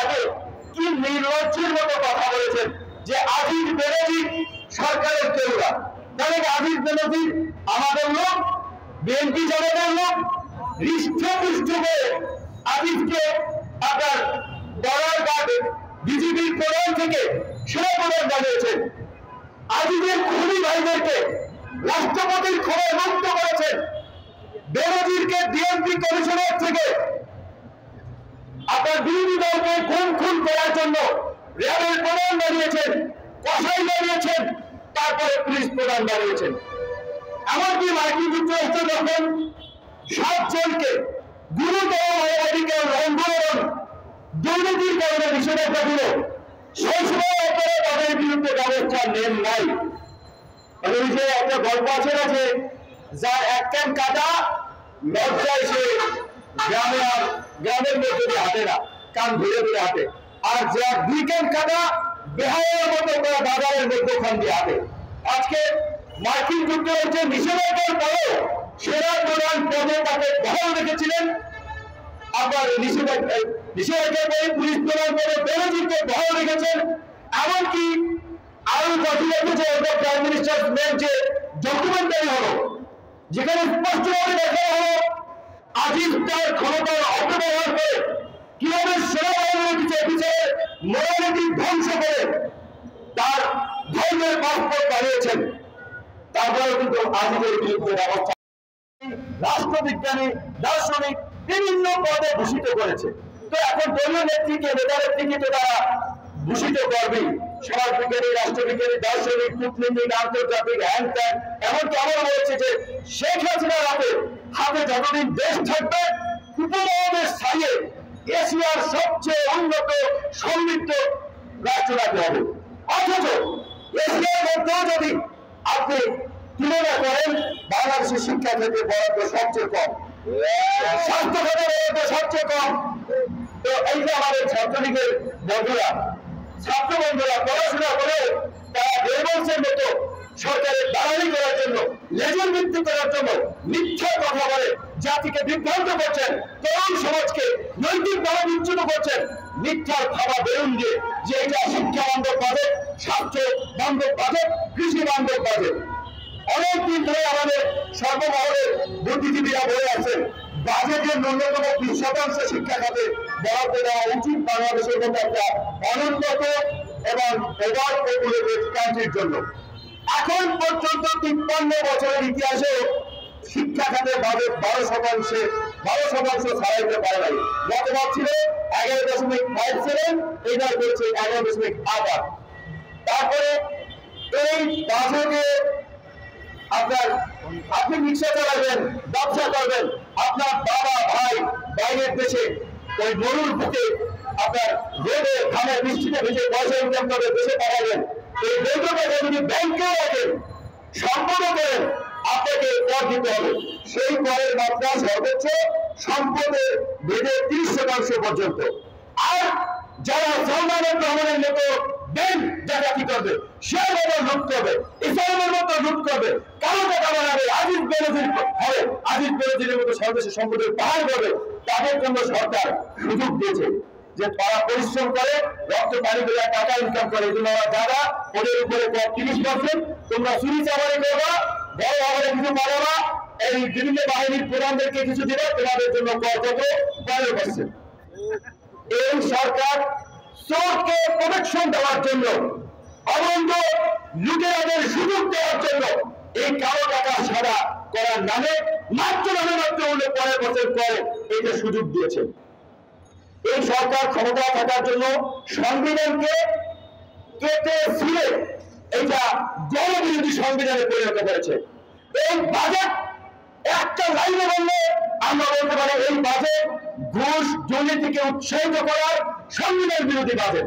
আগে কি নির্লজ্জের মতো কথা বলেছেন যে আজিজ বেনজির সরকারের কেউরা। তাহলে আজিজ বেনজির আমাদের লোক, বিএনপি জনতার লোক, হৃষ্টপুষ্ট করে আজিজকে আপনার বড়ার কাটে বিজেপির প্রধান থেকে সেনাপ্রধান বানিয়েছেন। আজিজের খুনি ভাইদেরকে রাষ্ট্রপতির ক্ষমায় মুক্ত করেছেন। বেনজিরকে ডিএমপি কমিশনার থেকে আপনার বিরোধী দলকে খুন করার জন্য র্যাবের প্রধান বানিয়েছেন, কসাই বানিয়েছেন, তারপরে পুলিশ প্রধান বানিয়েছেন। এমনকি মার্কিন যুক্তরাষ্ট্র যখন 7 জনকে গুরুতর মানবাধিকার লঙ্ঘন দুর্নীতির কারণে নিষেধাজ্ঞা দিল, সেই সময় আপনারা তাদের বিরুদ্ধে ব্যবস্থা নেন নাই। একটা গল্প আছে না যে যার এক ক্যান কাটা লজ্জায় সে গ্রামের মধ্যে দিয়ে হাঁটে না, কান ধরে ধরে হাঁটে, আর যার 2 ক্যান কাটা বেহায়ের মতো করে বাজারের মধ্যখান দিয়ে হাঁটে। আজকে মার্কিন যুক্তরাষ্ট্রের নিষেধাজ্ঞার পরেও সেনা প্রধান পদে তাকে বহাল রেখেছিলেন। আবার নিষেধাজ্ঞার পরে পুলিশ প্রধান পদে বেনজিরকে বহাল রেখেছেন। এমনকি আরো কথিত যে প্রাইম মিনিস্টার যে ডকুমেন্টারি হলো, যেখানে স্পষ্টভাবে দেখা হলো আজিজ তার ক্ষমতার অপব্যবহার করে কিভাবে সেনাবাহিনীর পিছিয়ে মোরালিটি ধ্বংস করে তার ধর্মের পাসপোর্ট বানিয়েছেন। তারপরে কিন্তু আজিজের বিরুদ্ধে ব্যবস্থা রাষ্ট্রবিজ্ঞানী, দার্শনিক বিভিন্ন পদে ভূষিত করেছে। তো এখন দলীয় নেত্রীকে, নেতা নেত্রীকে তো তারা ভূষিত করবেই, সমাজবিজ্ঞানী, রাষ্ট্রবিজ্ঞানী, দার্শনিক, কূটনীতিক, আন্তর্জাতিক, হ্যান ত্যান। এমনকি আমার বলছে যে শেখ হাসিনার হাতে যতদিন দেশ থাকবে উপমহাদেশ ছাড়িয়ে এশিয়ার সবচেয়ে উন্নত সমৃদ্ধ রাষ্ট্র রাখতে হবে। অথচ এশিয়ার মধ্যেও যদি আপনি তুলনা করেন, বাংলাদেশের শিক্ষা ক্ষেত্রে বরাদ্দ সবচেয়ে কম, স্বাস্থ্য খাতে বরাদ্দ সবচেয়ে কম। তো এই যে আমাদের ছাত্রলীগের বন্ধুরা, ছাত্র বন্ধুরা পড়াশোনা করে তারা ডেভেলসের মতো সরকারের দালালি করার জন্য, লেজের ভিত্তি করার জন্য মিথ্যা কথা বলে জাতিকে বিভ্রান্ত করছেন, তরুণ সমাজকে নৈতিকভাবে বিচ্যুত করছেন মিথ্যার খাওয়া বেরুন দিয়ে যে এটা শিক্ষা বান্ধব বাজেট, স্বাস্থ্য বান্ধব বাজেট, কৃষি বান্ধব বাজেট। অনেকদিন ধরে আমাদের সর্বমহলের বুদ্ধিজীবীরা বলে আছেন বাজেটের ন্যূনতম 20% শিক্ষা খাতে বরাদ্দ দেওয়া উচিত বাংলাদেশের মতো একটা অনুন্নত এবং ওভার পপুলেটেড কান্ট্রির জন্য। এখন পর্যন্ত 53 বছরের ইতিহাসে শিক্ষা খাতে বাজেট 12% ছাড়াইতে পারে নাই। গতবার ছিল 11.57, এবার বলছে 11.88। তারপরে এই বাজেটে আপনি রিক্সা চালাবেন, ব্যবসা করবেন, আপনার বাবা ভাই বাইরের দেশে ওই মরুর বুকে আপনার রোদে ঘামে বৃষ্টিতে ভিজে পয়সা ইনকাম করে দেশে পাঠাবেন। এই বৈধ টাকা যদি ব্যাংকে রাখেন, সম্পদ করেন, আপনাকে কর দিতে হবে। সেই করের মাত্রা সর্বোচ্চ সম্পদের বেঁধে 30% পর্যন্ত। আর যারা সালমানের রহমানের মতো ব্যাংক ডাকাতি করবে, সে মতো লুট করবে, ইসলামের মতো লুট করবে, কারো টাকা বানাবে, আজিজ বেনজির হবে, আজিজ বেনজিরের মতো সর্বদেশের সম্পদের পাহাড় করবে, তাদের জন্য সরকার সুযোগ দিয়েছে যে তারা পরিশ্রম করে, রক্ত পানি করে টাকা ইনকাম করে, এগুলো যারা ওদের উপরে 30%, তোমরা চুরি চামারি করবা, বড় আবারে কিছু পারবা, এই বিভিন্ন বাহিনীর প্রধানদেরকে কিছু দিবে, তোমাদের জন্য কর কত 12%। এই সরকার চোরকে প্রোটেকশন দেওয়ার জন্য, অবৈধ লুটেরাদের সুযোগ দেওয়ার জন্য এই কালো টাকা সাদা করার নামে মাত্র 15% করে এটা সুযোগ দিয়েছে। এই সরকার ক্ষমতা থাকার জন্য সংবিধানকে কেটে ছিঁড়ে এটা জনবিরোধী সংবিধানে পরিণত করেছে। এই বাজেট একটা লাইনে বললে আমরা বলতে পারি এই বাজেট ঘুষ দুর্নীতিকে উৎসাহিত করার সংবিধান বিরোধী বাজেট।